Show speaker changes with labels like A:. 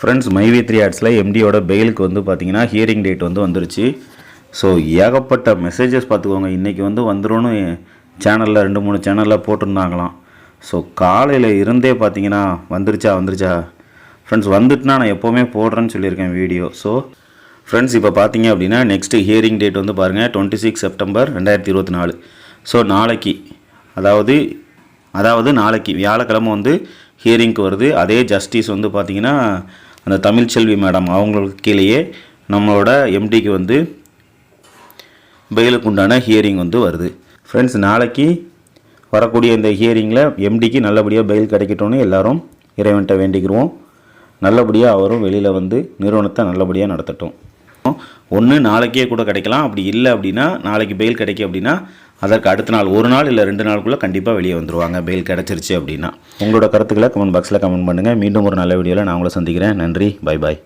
A: Friends மைவி3 ஆட்ஸில் எம்டியோட பெயிலுக்கு வந்து பார்த்தீங்கன்னா hearing date வந்து வந்துருச்சு. ஸோ ஏகப்பட்ட மெசேஜஸ் பார்த்துக்கோங்க. இன்றைக்கி வந்து வந்துடும்னு சேனலில் 2-3 சேனலில் போட்டிருந்தாங்களாம். ஸோ காலையில் இருந்தே பார்த்தீங்கன்னா வந்துருச்சா ஃப்ரெண்ட்ஸ். வந்துட்டுனா நான் எப்போவுமே போடுறேன்னு சொல்லியிருக்கேன் வீடியோ. ஸோ ஃப்ரெண்ட்ஸ் இப்போ பார்த்தீங்க அப்படின்னா நெக்ஸ்ட்டு ஹியரிங் டேட் வந்து பாருங்கள் 26 செப்டம்பர் 2024. ஸோ நாளைக்கு அதாவது நாளைக்கு வியாழக்கிழமை வந்து ஹியரிங்க்கு வருது. அதே ஜஸ்டிஸ் வந்து பார்த்திங்கன்னா அந்த தமிழ்ச்செல்வி மேடம் அவங்களுக்கு கீழேயே நம்மளோட எம்டிக்கு வந்து பெயிலுக்கு உண்டான ஹியரிங் வந்து வருது. ஃப்ரெண்ட்ஸ் நாளைக்கு வரக்கூடிய இந்த ஹியரிங்கில் எம்டிக்கு நல்லபடியாக பெயில் கிடைக்கட்டும்னு எல்லோரும் இறைவன்கிட்ட வேண்டிக்கிறோம். நல்லபடியாக அவரும் வெளியில் வந்து நிறுவனத்தை நல்லபடியாக நடத்தட்டும். ஒன்று நாளைக்கே கூட கிடைக்கலாம். அப்படி இல்லை அப்படின்னா நாளைக்கு பெயில் கிடைக்கும் அப்படின்னா அதற்கு அடுத்த நாள் 1 நாள் இல்லை 2 நாளுக்குள்ளே கண்டிப்பாக வெளியே வந்துடுவாங்க பெயில் கிடச்சிருச்சு அப்படின்னா. உங்களோட கருத்துக்களை கமெண்ட் பாக்ஸில் கமெண்ட் பண்ணுங்கள். மீண்டும் ஒரு நல்ல வீடியோவில் நான் உங்களை சந்திக்கிறேன். நன்றி, பை பாய்.